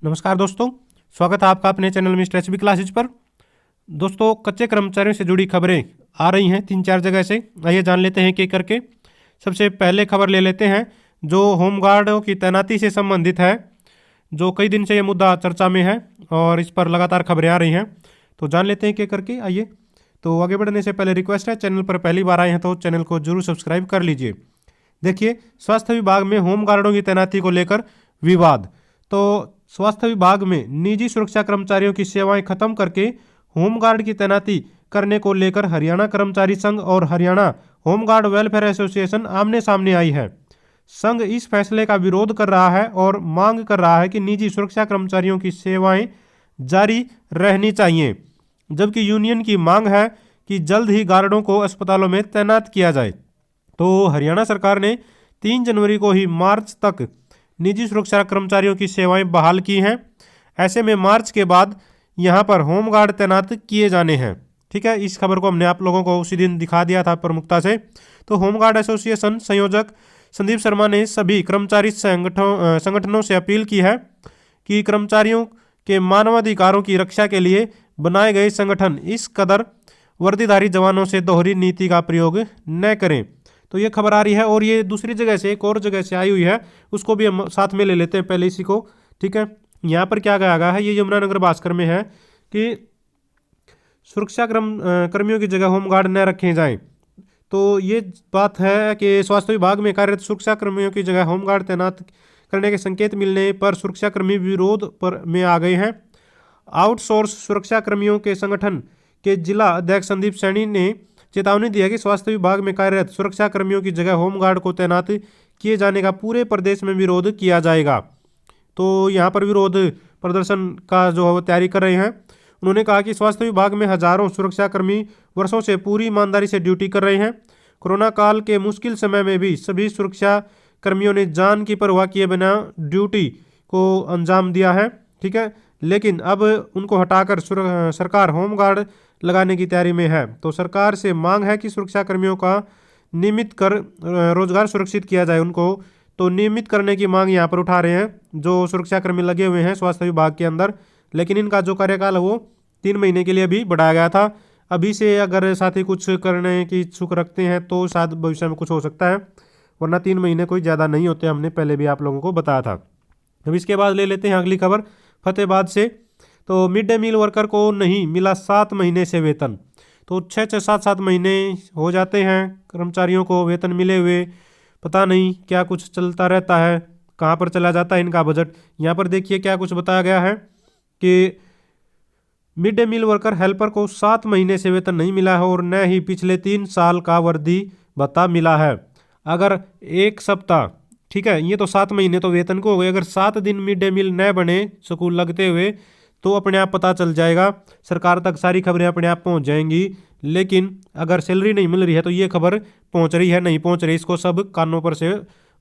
नमस्कार दोस्तों, स्वागत है आपका अपने चैनल मिस्टर एचबी क्लासेज पर। दोस्तों, कच्चे कर्मचारियों से जुड़ी खबरें आ रही हैं 3-4 जगह से। आइए जान लेते हैं कि करके। सबसे पहले खबर ले लेते हैं जो होमगार्डों की तैनाती से संबंधित है, जो कई दिन से ये मुद्दा चर्चा में है और इस पर लगातार खबरें आ रही हैं। तो जान लेते हैं कि करके। आइए, तो आगे बढ़ने से पहले रिक्वेस्ट है, चैनल पर पहली बार आए हैं तो चैनल को जरूर सब्सक्राइब कर लीजिए। देखिए, स्वास्थ्य विभाग में होमगार्डों की तैनाती को लेकर विवाद। तो स्वास्थ्य विभाग में निजी सुरक्षा कर्मचारियों की सेवाएं खत्म करके होमगार्ड की तैनाती करने को लेकर हरियाणा कर्मचारी संघ और हरियाणा होमगार्ड वेलफेयर एसोसिएशन आमने सामने आई है। संघ इस फैसले का विरोध कर रहा है और मांग कर रहा है कि निजी सुरक्षा कर्मचारियों की सेवाएं जारी रहनी चाहिए, जबकि यूनियन की मांग है कि जल्द ही गार्डों को अस्पतालों में तैनात किया जाए। तो हरियाणा सरकार ने 3 जनवरी को ही मार्च तक निजी सुरक्षा कर्मचारियों की सेवाएं बहाल की हैं। ऐसे में मार्च के बाद यहां पर होमगार्ड तैनात किए जाने हैं। ठीक है, इस खबर को हमने आप लोगों को उसी दिन दिखा दिया था प्रमुखता से। तो होमगार्ड एसोसिएशन संयोजक संदीप शर्मा ने सभी कर्मचारी संगठनों से अपील की है कि कर्मचारियों के मानवाधिकारों की रक्षा के लिए बनाए गए संगठन इस कदर वर्दीधारी जवानों से दोहरी नीति का प्रयोग न करें। तो ये खबर आ रही है और ये दूसरी जगह से, एक और जगह से आई हुई है, उसको भी हम साथ में ले लेते हैं पहले इसी को। ठीक है, यहाँ पर क्या कहा गया है, ये यमुनानगर भास्कर में है कि सुरक्षा कर्मियों की जगह होमगार्ड न रखे जाएं। तो ये बात है कि स्वास्थ्य विभाग में कार्यरत सुरक्षा कर्मियों की जगह होमगार्ड तैनात करने के संकेत मिलने पर सुरक्षा कर्मी विरोध पर में आ गए हैं। आउटसोर्स सुरक्षा कर्मियों के संगठन के जिला अध्यक्ष संदीप सैनी ने चेतावनी दी है कि स्वास्थ्य विभाग में कार्यरत सुरक्षा कर्मियों की जगह होमगार्ड को तैनात किए जाने का पूरे प्रदेश में विरोध किया जाएगा। तो यहाँ पर विरोध प्रदर्शन का जो है तैयारी कर रहे हैं। उन्होंने कहा कि स्वास्थ्य विभाग में हजारों सुरक्षाकर्मी वर्षों से पूरी ईमानदारी से ड्यूटी कर रहे हैं। कोरोना काल के मुश्किल समय में भी सभी सुरक्षा कर्मियों ने जान की परवाह किए बिना ड्यूटी को अंजाम दिया है। ठीक है, लेकिन अब उनको हटाकर सरकार होमगार्ड लगाने की तैयारी में है। तो सरकार से मांग है कि सुरक्षा कर्मियों का नियमित कर रोजगार सुरक्षित किया जाए। उनको तो नियमित करने की मांग यहाँ पर उठा रहे हैं जो सुरक्षा कर्मी लगे हुए हैं स्वास्थ्य विभाग के अंदर। लेकिन इनका जो कार्यकाल है वो 3 महीने के लिए भी बढ़ाया गया था। अभी से अगर साथी कुछ करने की इच्छुक रखते हैं तो शायद भविष्य में कुछ हो सकता है, वरना 3 महीने कोई ज़्यादा नहीं होते, हमने पहले भी आप लोगों को बताया था। अब इसके बाद ले लेते हैं अगली खबर फतेहाबाद से। तो मिड डे मील वर्कर को नहीं मिला 7 महीने से वेतन। तो 6-6, 7-7 महीने हो जाते हैं कर्मचारियों को वेतन मिले हुए, पता नहीं क्या कुछ चलता रहता है, कहाँ पर चला जाता है इनका बजट। यहाँ पर देखिए क्या कुछ बताया गया है कि mid day meal worker helper को 7 महीने से वेतन नहीं मिला है और न ही पिछले 3 साल का वर्दी भत्ता मिला है। अगर एक सप्ताह, ठीक है, ये तो 7 महीने तो वेतन को हो गए, अगर 7 दिन मिड डे मील न बने स्कूल लगते हुए तो अपने आप पता चल जाएगा, सरकार तक सारी खबरें अपने आप पहुंच जाएंगी। लेकिन अगर सैलरी नहीं मिल रही है तो ये खबर पहुंच रही है नहीं पहुंच रही, इसको सब कानों पर से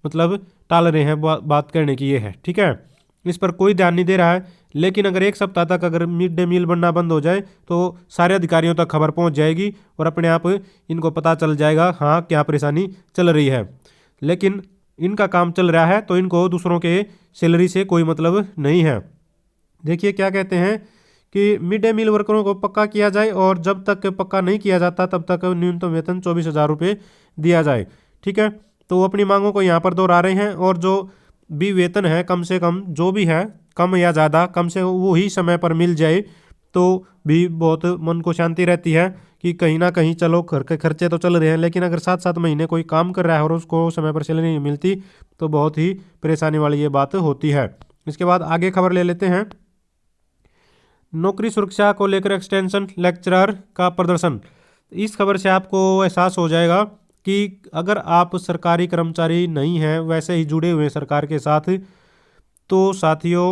मतलब टाल रहे हैं बात करने की, ये है। ठीक है, इस पर कोई ध्यान नहीं दे रहा है। लेकिन अगर एक सप्ताह तक अगर मिड डे मील बनना बंद हो जाए तो सारे अधिकारियों तक खबर पहुंच जाएगी और अपने आप इनको पता चल जाएगा हाँ क्या परेशानी चल रही है। लेकिन इनका काम चल रहा है तो इनको दूसरों के सैलरी से कोई मतलब नहीं है। देखिए क्या कहते हैं कि मिड डे मील वर्करों को पक्का किया जाए और जब तक पक्का नहीं किया जाता तब तक न्यूनतम वेतन 24,000 रुपये दिया जाए। ठीक है, तो अपनी मांगों को यहाँ पर दोहरा रहे हैं और जो भी वेतन है कम से कम जो भी है, कम या ज़्यादा, कम से वो ही समय पर मिल जाए तो भी बहुत मन को शांति रहती है कि कहीं ना कहीं चलो घर के खर्चे तो चल रहे हैं। लेकिन अगर 7-7 महीने कोई काम कर रहा है और उसको समय पर सैलरी नहीं मिलती तो बहुत ही परेशानी वाली ये बात होती है। इसके बाद आगे खबर ले लेते हैं। नौकरी सुरक्षा को लेकर एक्सटेंशन लेक्चरर का प्रदर्शन। इस खबर से आपको एहसास हो जाएगा कि अगर आप सरकारी कर्मचारी नहीं हैं, वैसे ही जुड़े हुए हैं सरकार के साथ, तो साथियों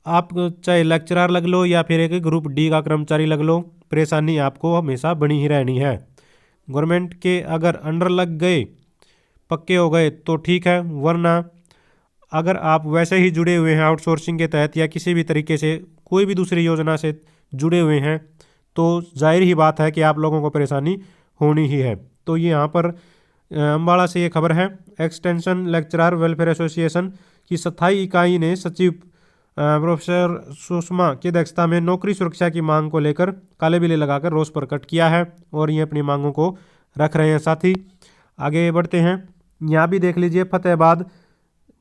आप चाहे लेक्चरर लग लो या फिर एक ग्रुप डी का कर्मचारी लग लो, परेशानी आपको हमेशा बनी ही रहनी है। गवर्नमेंट के अगर अंडर लग गए, पक्के हो गए तो ठीक है, वरना अगर आप वैसे ही जुड़े हुए हैं आउटसोर्सिंग के तहत या किसी भी तरीके से कोई भी दूसरी योजना से जुड़े हुए हैं तो जाहिर ही बात है कि आप लोगों को परेशानी होनी ही है। तो ये यहाँ पर अम्बाड़ा से ये खबर है। एक्सटेंशन लेक्चरर वेलफेयर एसोसिएशन की 27 इकाई ने सचिव प्रोफेसर सुषमा की अध्यक्षता में नौकरी सुरक्षा की मांग को लेकर काले बिल्ले लगाकर रोष प्रकट किया है और ये अपनी मांगों को रख रहे हैं। साथ ही आगे बढ़ते हैं, यहाँ भी देख लीजिए फतेहाबाद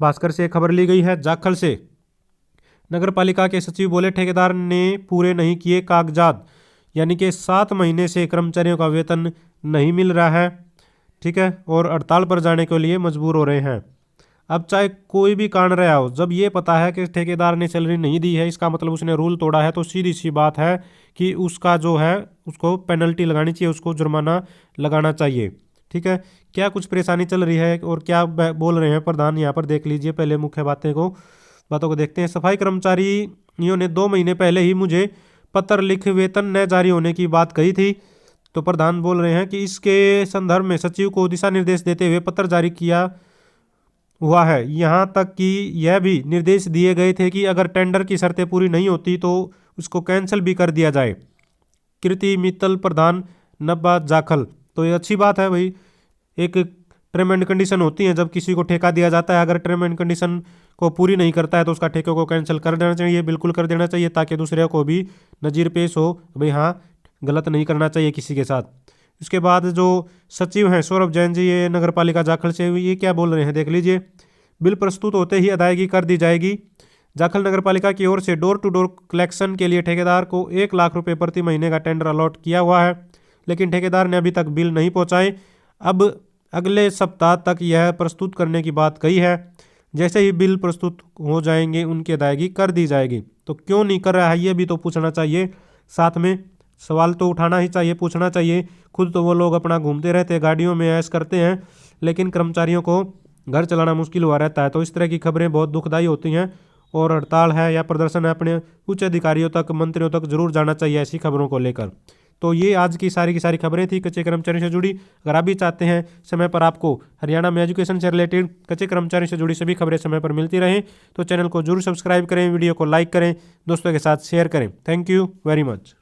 भास्कर से खबर ली गई है। जाखल से नगर पालिका के सचिव बोले ठेकेदार ने पूरे नहीं किए कागजात, यानी कि 7 महीने से कर्मचारियों का वेतन नहीं मिल रहा है, ठीक है, और हड़ताल पर जाने के लिए मजबूर हो रहे हैं। अब चाहे कोई भी कारण रहा हो, जब ये पता है कि ठेकेदार ने सैलरी नहीं दी है, इसका मतलब उसने रूल तोड़ा है, तो सीधी सी बात है कि उसका जो है उसको पेनल्टी लगानी चाहिए, उसको जुर्माना लगाना चाहिए, ठीक है। क्या कुछ परेशानी चल रही है और क्या बोल रहे हैं प्रधान, यहाँ पर देख लीजिए। पहले मुख्य बातों को देखते हैं। सफाई कर्मचारियों ने 2 महीने पहले ही मुझे पत्र लिख वेतन न जारी होने की बात कही थी। तो प्रधान बोल रहे हैं कि इसके संदर्भ में सचिव को दिशा निर्देश देते हुए पत्र जारी किया हुआ है। यहाँ तक कि यह भी निर्देश दिए गए थे कि अगर टेंडर की शर्तें पूरी नहीं होती तो उसको कैंसिल भी कर दिया जाए। कीर्ति मित्तल प्रधान नब्बा जाखल। तो ये अच्छी बात है भाई, एक टर्म एंड कंडीशन होती है जब किसी को ठेका दिया जाता है, अगर टर्म एंड कंडीशन को पूरी नहीं करता है तो उसका ठेके को कैंसिल कर देना चाहिए, बिल्कुल कर देना चाहिए, ताकि दूसरे को भी नज़ीर पेश हो भाई हाँ गलत नहीं करना चाहिए किसी के साथ। इसके बाद जो सचिव हैं सौरभ जैन जी, ये नगर पालिका जाखल से, ये क्या बोल रहे हैं देख लीजिए। बिल प्रस्तुत होते ही अदायगी कर दी जाएगी। जाखल नगर पालिका की ओर से डोर टू डोर कलेक्शन के लिए ठेकेदार को 1 लाख रुपए प्रति महीने का टेंडर अलॉट किया हुआ है, लेकिन ठेकेदार ने अभी तक बिल नहीं पहुंचाए। अब अगले सप्ताह तक यह प्रस्तुत करने की बात कही है। जैसे ही बिल प्रस्तुत हो जाएंगे उनकी अदायगी कर दी जाएगी। तो क्यों नहीं कर रहा है ये भी तो पूछना चाहिए, साथ में सवाल तो उठाना ही चाहिए, पूछना चाहिए। खुद तो वो लोग अपना घूमते रहते हैं, गाड़ियों में ऐश करते हैं, लेकिन कर्मचारियों को घर चलाना मुश्किल हुआ रहता है। तो इस तरह की खबरें बहुत दुखदायी होती हैं और हड़ताल है या प्रदर्शन है अपने उच्च अधिकारियों तक, मंत्रियों तक जरूर जाना चाहिए ऐसी खबरों को लेकर। तो ये आज की सारी खबरें थी कच्चे कर्मचारियों से जुड़ी। अगर आप भी चाहते हैं समय पर आपको हरियाणा में एजुकेशन से रिलेटेड कच्चे कर्मचारियों से जुड़ी सभी खबरें समय पर मिलती रहें, तो चैनल को जरूर सब्सक्राइब करें, वीडियो को लाइक करें, दोस्तों के साथ शेयर करें। Thank you very much.